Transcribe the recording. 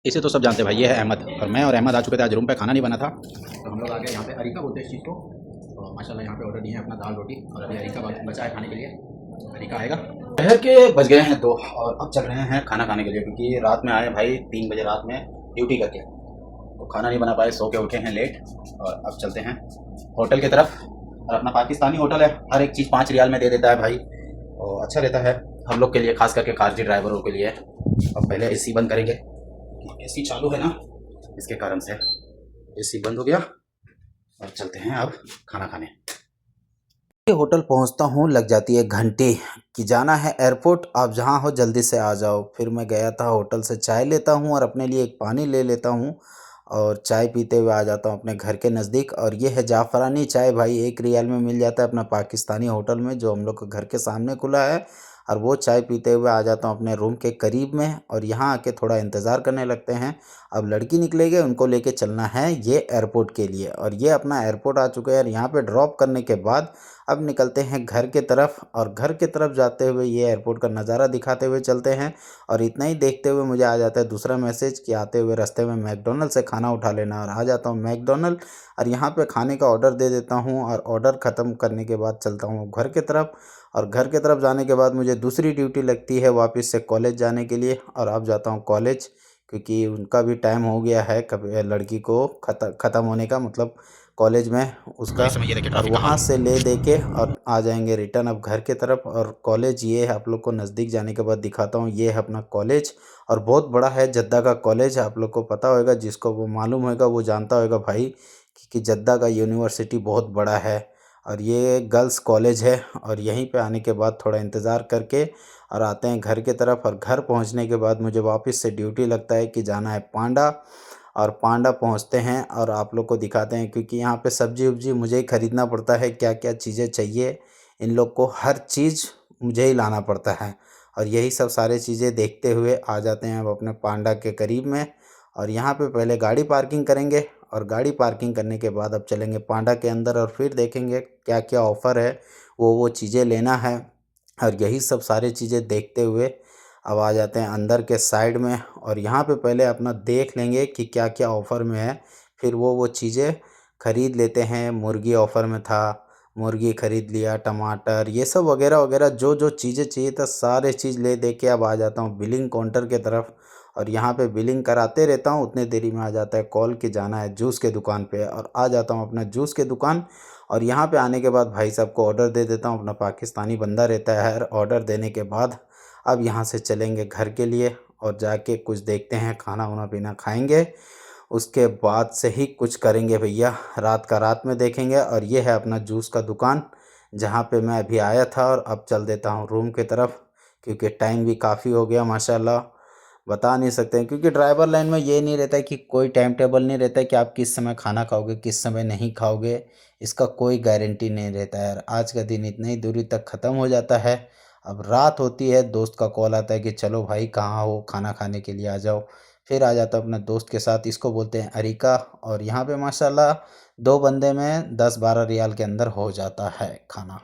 इसे तो सब जानते हैं भाई, ये है अहमद। और मैं और अहमद आ चुके थे आज रूम पे, खाना नहीं बना था तो हम लोग आ गए यहाँ पे। अरिका बोलते हैं इस चीज़ को। तो माशाल्लाह यहाँ पे ऑर्डर दिए हैं अपना दाल रोटी, और अभी अरिका बचा है खाने के लिए। अरिका आएगा। शहर के बज गए हैं 2 और अब चल रहे हैं खाना खाने के लिए, क्योंकि रात में आए भाई 3 बजे रात में ड्यूटी करके, तो खाना नहीं बना पाए, सो के उठे हैं लेट। और अब चलते हैं होटल की तरफ। और अपना पाकिस्तानी होटल है, हर एक चीज़ 5 रियाल में दे देता है भाई, और अच्छा रहता है हम लोग के लिए, खास करके कारजी ड्राइवरों के लिए। अब पहले एसी बंद करेंगे, एसी चालू है ना, इसके कारण से एसी बंद हो गया। और चलते हैं अब खाना खाने। होटल पहुंचता हूं लग जाती है घंटे कि जाना है एयरपोर्ट, आप जहां हो जल्दी से आ जाओ। फिर मैं गया था होटल से चाय लेता हूं और अपने लिए एक पानी ले लेता हूं, और चाय पीते हुए आ जाता हूं अपने घर के नज़दीक। और ये है जाफ़रानी चाय भाई, 1 रियाल में मिल जाता है अपना पाकिस्तानी होटल में, जो हम लोग के घर के सामने खुला है। और वो चाय पीते हुए आ जाता हूँ अपने रूम के करीब में, और यहाँ आके थोड़ा इंतज़ार करने लगते हैं। अब लड़की निकलेगी, उनको लेके चलना है ये एयरपोर्ट के लिए, और ये अपना एयरपोर्ट आ चुके हैं। और यहाँ पे ड्रॉप करने के बाद अब निकलते हैं घर के तरफ, और घर के तरफ जाते हुए ये एयरपोर्ट का नज़ारा दिखाते हुए चलते हैं। और इतना ही देखते हुए मुझे आ जाता है दूसरा मैसेज कि आते हुए रास्ते में मैकडॉनल्ड से खाना उठा लेना, और आ जाता हूँ मैकडॉनल्ड। और यहाँ पे खाने का ऑर्डर दे देता हूँ, और ऑर्डर ख़त्म करने के बाद चलता हूँ घर की तरफ। और घर की तरफ जाने के बाद मुझे दूसरी ड्यूटी लगती है वापस से कॉलेज जाने के लिए, और अब जाता हूँ कॉलेज, क्योंकि उनका भी टाइम हो गया है कभी लड़की को ख़त्म होने का, मतलब कॉलेज में उसका। और वहाँ से ले दे के और आ जाएंगे रिटर्न अब घर के तरफ। और कॉलेज ये है, आप लोग को नज़दीक जाने के बाद दिखाता हूँ, ये है अपना कॉलेज। और बहुत बड़ा है जद्दा का कॉलेज, आप लोग को पता होगा, जिसको वो मालूम होगा वो जानता होगा भाई, कि जद्दा का यूनिवर्सिटी बहुत बड़ा है। और ये गर्ल्स कॉलेज है। और यहीं पे आने के बाद थोड़ा इंतज़ार करके और आते हैं घर की तरफ। और घर पहुंचने के बाद मुझे वापस से ड्यूटी लगता है कि जाना है पांडा। और पांडा पहुंचते हैं और आप लोग को दिखाते हैं, क्योंकि यहाँ पे सब्जी उब्जी मुझे ही ख़रीदना पड़ता है, क्या क्या चीज़ें चाहिए इन लोग को, हर चीज़ मुझे ही लाना पड़ता है। और यही सब सारी चीज़ें देखते हुए आ जाते हैं अब अपने पांडा के करीब में। और यहाँ पे पहले गाड़ी पार्किंग करेंगे, और गाड़ी पार्किंग करने के बाद अब चलेंगे पांडा के अंदर, और फिर देखेंगे क्या क्या ऑफ़र है, वो चीज़ें लेना है। और यही सब सारी चीज़ें देखते हुए अब आ जाते हैं अंदर के साइड में। और यहाँ पे पहले अपना देख लेंगे कि क्या क्या ऑफ़र में है, फिर वो चीज़ें ख़रीद लेते हैं। मुर्गी ऑफ़र में था, मुर्गी ख़रीद लिया, टमाटर, ये सब वगैरह वगैरह जो जो चीज़ें चाहिए था सारे चीज़ ले दे के अब आ जाता हूँ बिलिंग काउंटर के तरफ। और यहाँ पे बिलिंग कराते रहता हूँ, उतने देरी में आ जाता है कॉल कि जाना है जूस के दुकान पे, और आ जाता हूँ अपना जूस के दुकान। और यहाँ पे आने के बाद भाई साहब को ऑर्डर दे देता हूँ, अपना पाकिस्तानी बंदा रहता है। ऑर्डर देने के बाद अब यहाँ से चलेंगे घर के लिए, और जाके कुछ देखते हैं, खाना वाना पीना खाएंगे, उसके बाद से ही कुछ करेंगे भैया, रात का रात में देखेंगे। और ये है अपना जूस का दुकान, जहाँ पे मैं अभी आया था। और अब चल देता हूँ रूम की तरफ, क्योंकि टाइम भी काफ़ी हो गया माशाल्लाह, बता नहीं सकते हैं, क्योंकि ड्राइवर लाइन में ये नहीं रहता है कि कोई टाइम टेबल नहीं रहता है कि आप किस समय खाना खाओगे किस समय नहीं खाओगे, इसका कोई गारंटी नहीं रहता है यार। आज का दिन इतनी ही दूरी तक ख़त्म हो जाता है। अब रात होती है, दोस्त का कॉल आता है कि चलो भाई कहाँ हो, खाना खाने के लिए आ जाओ। फिर आ जाता हूँ अपने दोस्त के साथ, इसको बोलते हैं अरिका। और यहाँ पे माशाल्लाह 2 बंदे में 10-12 रियाल के अंदर हो जाता है खाना।